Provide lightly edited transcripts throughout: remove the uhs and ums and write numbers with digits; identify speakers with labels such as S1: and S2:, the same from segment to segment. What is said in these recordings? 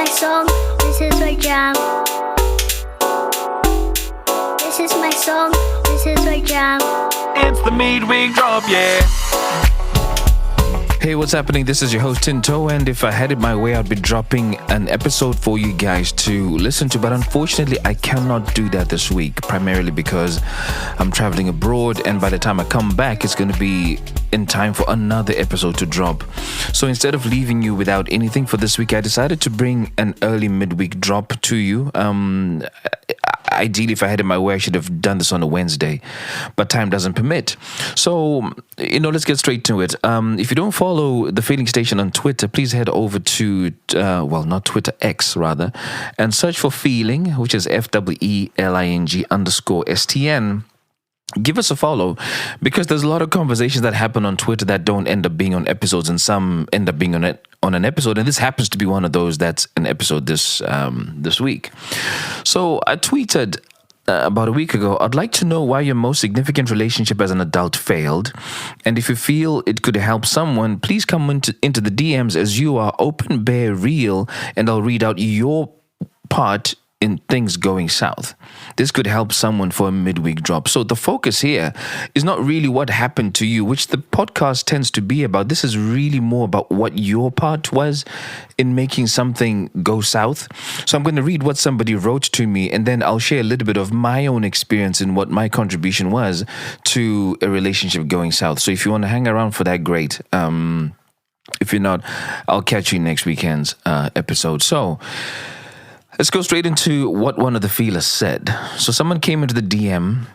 S1: song, this is my jam. This is my song, this is my jam.
S2: It's the midweek drop, yeah.
S3: Hey, what's happening? This is your host Tinto, and if I had it my way, I'd be dropping an episode for you guys to listen to, but unfortunately I cannot do that this week, primarily because I'm traveling abroad, and by the time I come back, it's going to be in time for another episode to drop. So instead of leaving you without anything for this week, I decided to bring an early midweek drop to you. Ideally, if I had it my way, I should have done this on a Wednesday, but time doesn't permit. So, let's get straight to it. If you don't follow the Feeling Station on Twitter, please head over to, not Twitter, X rather, and search for Feeling, which is FEELING_STN. Give us a follow, because there's a lot of conversations that happen on Twitter that don't end up being on episodes, and some end up being on an episode, and this happens to be one of those that's an episode this week. So I tweeted about a week ago, I'd like to know why your most significant relationship as an adult failed, and if you feel it could help someone, please come into the DMs, as you are open, bare, real, and I'll read out your part in things going south. This could help someone for a midweek drop. So the focus here is not really what happened to you, which the podcast tends to be about. This is really more about what your part was in making something go south. So I'm going to read what somebody wrote to me, and then I'll share a little bit of my own experience and what my contribution was to a relationship going south. So if you want to hang around for that, great. If you're not, I'll catch you next weekend's episode. So let's go straight into what one of the feelers said. So someone came into the DM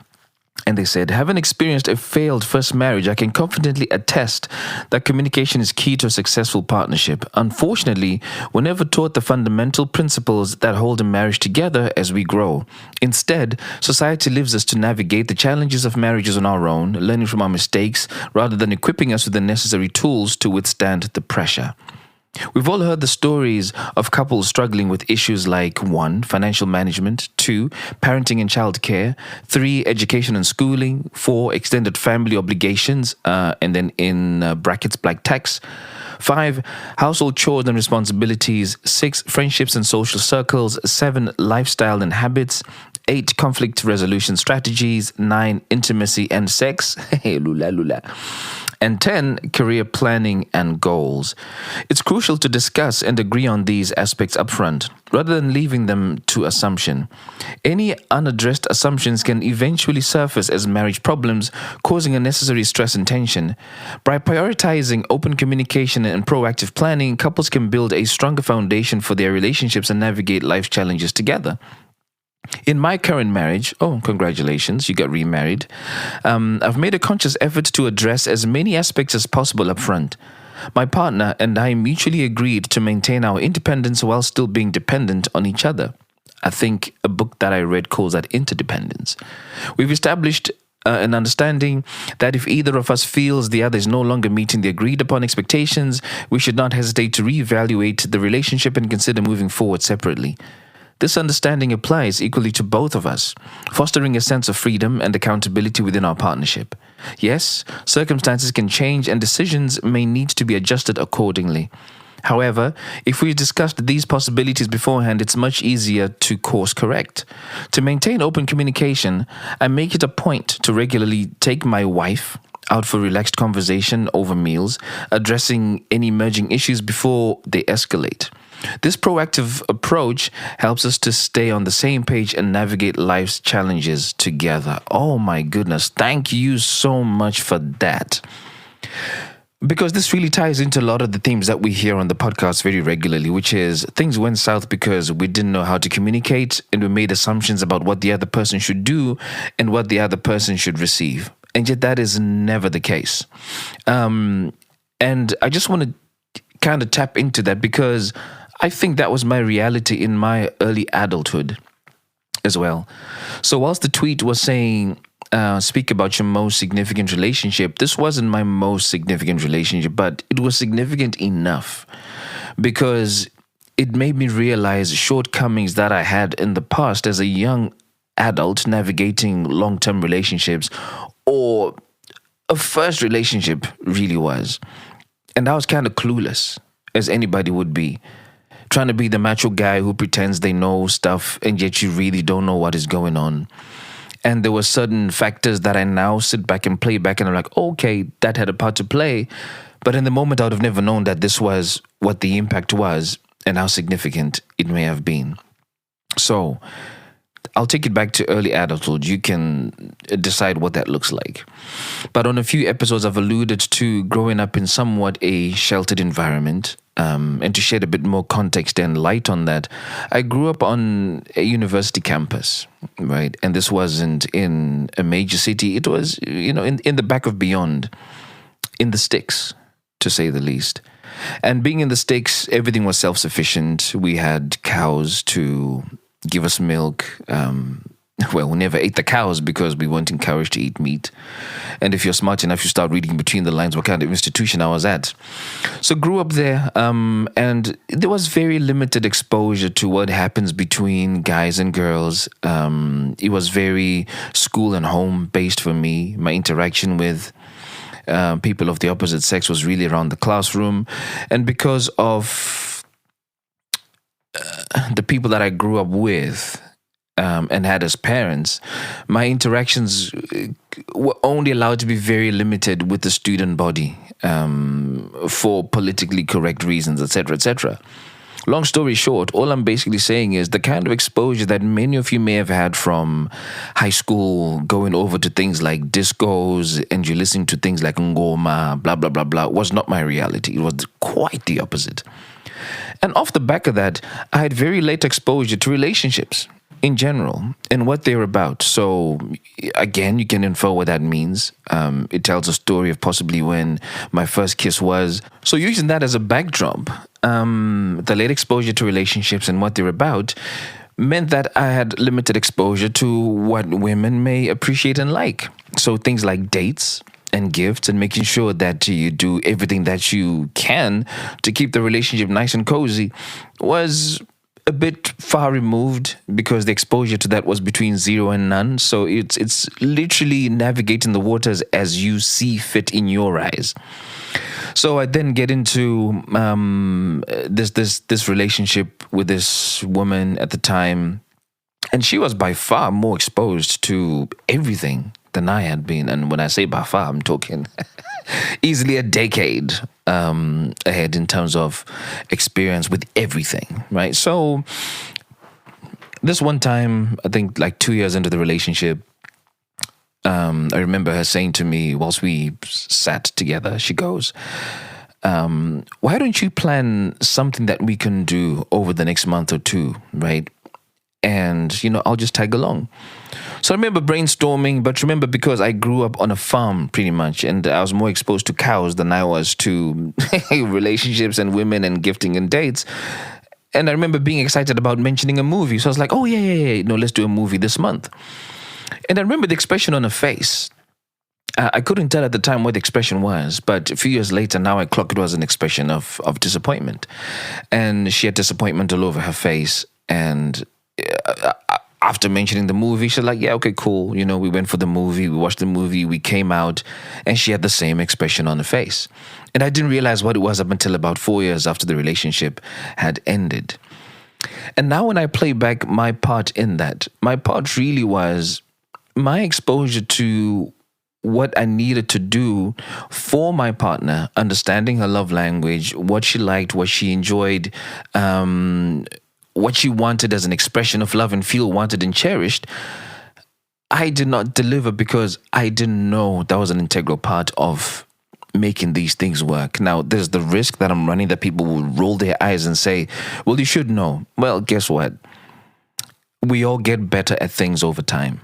S3: and they said, having experienced a failed first marriage, I can confidently attest that communication is key to a successful partnership. Unfortunately, we're never taught the fundamental principles that hold a marriage together as we grow. Instead, society leaves us to navigate the challenges of marriages on our own, learning from our mistakes, rather than equipping us with the necessary tools to withstand the pressure. We've all heard the stories of couples struggling with issues like 1. Financial management, 2. Parenting and childcare, 3. Education and schooling, 4. Extended family obligations, and then in brackets black tax, 5. Household chores and responsibilities, 6. Friendships and social circles, 7. Lifestyle and habits, 8. Conflict resolution strategies, 9. Intimacy and sex, hey lula lula, and 10. Career planning and goals. It's crucial to discuss and agree on these aspects upfront, rather than leaving them to assumption. Any unaddressed assumptions can eventually surface as marriage problems, causing unnecessary stress and tension. By prioritizing open communication and proactive planning, couples can build a stronger foundation for their relationships and navigate life challenges together. In my current marriage, congratulations, you got remarried, I've made a conscious effort to address as many aspects as possible up front. My partner and I mutually agreed to maintain our independence while still being dependent on each other. I think a book that I read calls that interdependence. We've established an understanding that if either of us feels the other is no longer meeting the agreed upon expectations, we should not hesitate to reevaluate the relationship and consider moving forward separately. This understanding applies equally to both of us, fostering a sense of freedom and accountability within our partnership. Yes, circumstances can change and decisions may need to be adjusted accordingly. However, if we discussed these possibilities beforehand, it's much easier to course correct. To maintain open communication, I make it a point to regularly take my wife out for relaxed conversation over meals, addressing any emerging issues before they escalate. This proactive approach helps us to stay on the same page and navigate life's challenges together. Oh my goodness, thank you so much for that. Because this really ties into a lot of the themes that we hear on the podcast very regularly, which is things went south because we didn't know how to communicate and we made assumptions about what the other person should do and what the other person should receive. And yet that is never the case. And I just want to kind of tap into that because I think that was my reality in my early adulthood as well. So whilst the tweet was saying, speak about your most significant relationship, this wasn't my most significant relationship, but it was significant enough because it made me realize shortcomings that I had in the past as a young adult navigating long-term relationships, or a first relationship really was. And I was kind of clueless, as anybody would be. trying to be the macho guy who pretends they know stuff and yet you really don't know what is going on. And there were certain factors that I now sit back and play back and I'm like, okay, that had a part to play. But in the moment, I would have never known that this was what the impact was and how significant it may have been. So I'll take it back to early adulthood. You can decide what that looks like. But on a few episodes, I've alluded to growing up in somewhat a sheltered environment. And to shed a bit more context and light on that, I grew up on a university campus, right? And this wasn't in a major city. It was, in the back of beyond, in the sticks, to say the least. And being in the sticks, everything was self-sufficient. We had cows to give us milk. Well, we never ate the cows because we weren't encouraged to eat meat. And if you're smart enough, you start reading between the lines what kind of institution I was at. So grew up there, and there was very limited exposure to what happens between guys and girls. It was very school and home based for me. My interaction with people of the opposite sex was really around the classroom. And because of the people that I grew up with, and had as parents, my interactions were only allowed to be very limited with the student body for politically correct reasons, etc., etc. Long story short, all I'm basically saying is the kind of exposure that many of you may have had from high school, going over to things like discos, and you're listening to things like ngoma, blah, blah, blah, blah, was not my reality. It was quite the opposite. And off the back of that, I had very late exposure to relationships in general and what they're about. So again, you can infer what that means. It tells a story of possibly when my first kiss was. So using that as a backdrop, the late exposure to relationships and what they're about meant that I had limited exposure to what women may appreciate and like. So things like dates and gifts and making sure that you do everything that you can to keep the relationship nice and cozy was a bit far removed because the exposure to that was between 0 and none. So it's literally navigating the waters as you see fit in your eyes. So I then get into this relationship with this woman at the time, and she was by far more exposed to everything than I had been. And when I say by far, I'm talking easily a decade ahead in terms of experience with everything, right? So this one time, I think like 2 years into the relationship, I remember her saying to me whilst we sat together, she goes, why don't you plan something that we can do over the next month or two, right? And, I'll just tag along. So I remember brainstorming, but remember, because I grew up on a farm pretty much, and I was more exposed to cows than I was to relationships and women and gifting and dates. And I remember being excited about mentioning a movie. So I was like, oh, yeah. No, let's do a movie this month. And I remember the expression on her face. I couldn't tell at the time what the expression was, but a few years later, now I clock it was an expression of disappointment. And she had disappointment all over her face. And after mentioning the movie, she's like, yeah, okay, cool. We went for the movie, we watched the movie, we came out, and she had the same expression on her face. And I didn't realize what it was up until about 4 years after the relationship had ended. And now when I play back my part in that, my part really was my exposure to what I needed to do for my partner, understanding her love language, what she liked, what she enjoyed, what she wanted as an expression of love and feel wanted and cherished. I did not deliver because I didn't know that was an integral part of making these things work. Now, there's the risk that I'm running that people will roll their eyes and say, well, you should know. Well, guess what? We all get better at things over time.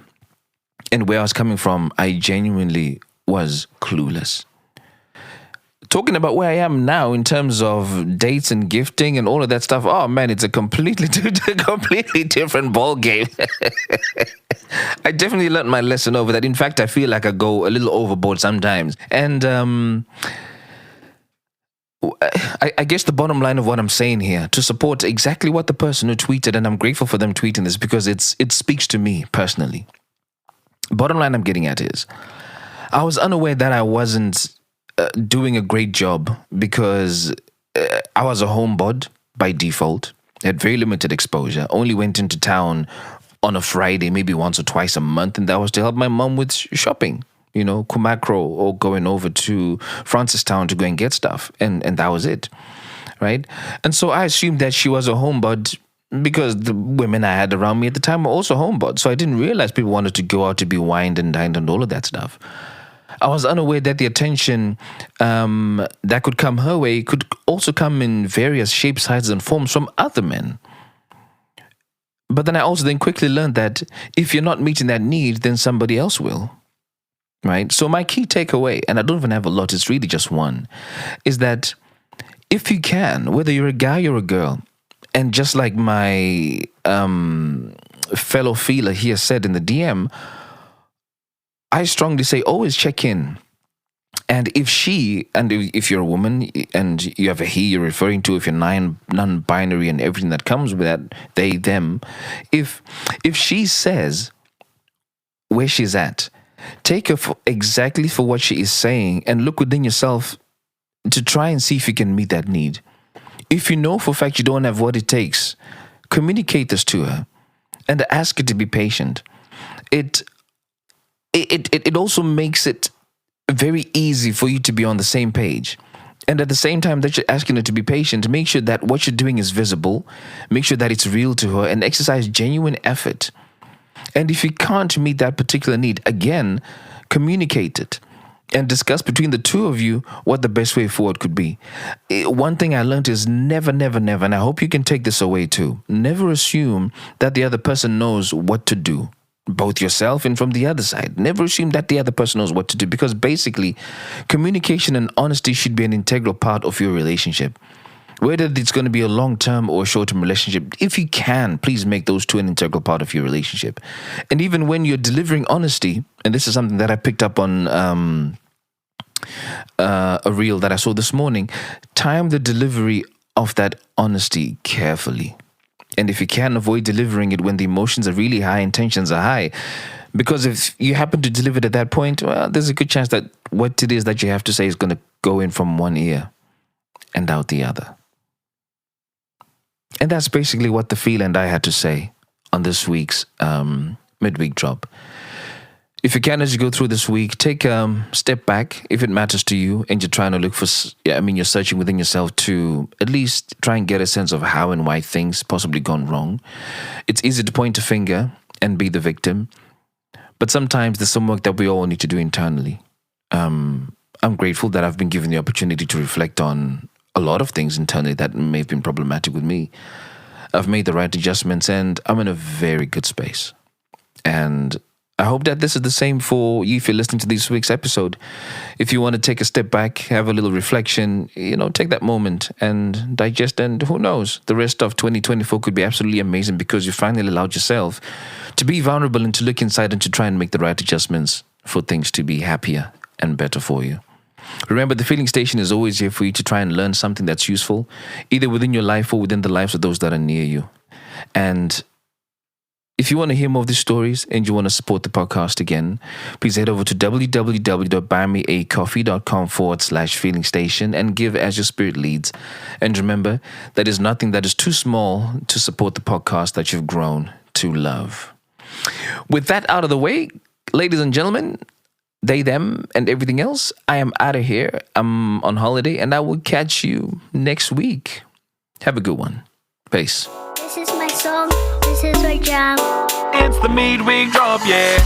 S3: And where I was coming from, I genuinely was clueless. Talking about where I am now in terms of dates and gifting and all of that stuff, oh man, it's a completely different ball game. I definitely learned my lesson over that. In fact, I feel like I go a little overboard sometimes. And I guess the bottom line of what I'm saying here, to support exactly what the person who tweeted, and I'm grateful for them tweeting this because it speaks to me personally. Bottom line I'm getting at is, I was unaware that I wasn't doing a great job because I was a homebod by default. had very limited exposure, only went into town on a Friday, maybe once or twice a month, and that was to help my mom with shopping, Kumakro, or going over to Francistown to go and get stuff, and that was it, right? And so I assumed that she was a homebody because the women I had around me at the time were also homebody, so I didn't realize people wanted to go out to be wined and dined and all of that stuff. I was unaware that the attention that could come her way could also come in various shapes, sizes, and forms from other men. But then I also quickly learned that if you're not meeting that need, then somebody else will, right? So my key takeaway, and I don't even have a lot, it's really just one, is that if you can, whether you're a guy or a girl, and just like my fellow feeler here said in the DM, I strongly say always check in. And if you're a woman and you have a he you're referring to, if you're non-binary and everything that comes with that, they, them, if she says where she's at, take her exactly for what she is saying and look within yourself to try and see if you can meet that need. If you know for a fact you don't have what it takes, communicate this to her and ask her to be patient. It also makes it very easy for you to be on the same page. And at the same time that you're asking her to be patient, make sure that what you're doing is visible, make sure that it's real to her, and exercise genuine effort. And if you can't meet that particular need, again, communicate it and discuss between the two of you what the best way forward could be. One thing I learned is never, and I hope you can take this away too, never assume that the other person knows what to do. Both yourself and from the other side. Never assume that the other person knows what to do, because basically communication and honesty should be an integral part of your relationship. Whether it's going to be a long-term or a short-term relationship, if you can, please make those two an integral part of your relationship. And even when you're delivering honesty, and this is something that I picked up on a reel that I saw this morning, time the delivery of that honesty carefully. And if you can, avoid delivering it when the emotions are really high and tensions are high. Because if you happen to deliver it at that point, well, there's a good chance that what it is that you have to say is going to go in from one ear and out the other. And that's basically what the feel and I had to say on this week's midweek drop. If you can, as you go through this week, take a step back if it matters to you and you're trying to look for, you're searching within yourself to at least try and get a sense of how and why things possibly gone wrong. It's easy to point a finger and be the victim, but sometimes there's some work that we all need to do internally. I'm grateful that I've been given the opportunity to reflect on a lot of things internally that may have been problematic with me. I've made the right adjustments and I'm in a very good space. And I hope that this is the same for you if you're listening to this week's episode. If you want to take a step back, have a little reflection, take that moment and digest, and who knows, the rest of 2024 could be absolutely amazing because you finally allowed yourself to be vulnerable and to look inside and to try and make the right adjustments for things to be happier and better for you. Remember, the Feeling Station is always here for you to try and learn something that's useful, either within your life or within the lives of those that are near you. And if you want to hear more of these stories and you want to support the podcast again, please head over to www.buymeacoffee.com/Feeling Station and give as your spirit leads. And remember, there is nothing that is too small to support the podcast that you've grown to love. With that out of the way, ladies and gentlemen, they, them, and everything else, I am out of here. I'm on holiday and I will catch you next week. Have a good one. Peace.
S1: This is my song. This is my jam.
S2: It's the midweek drop, yeah.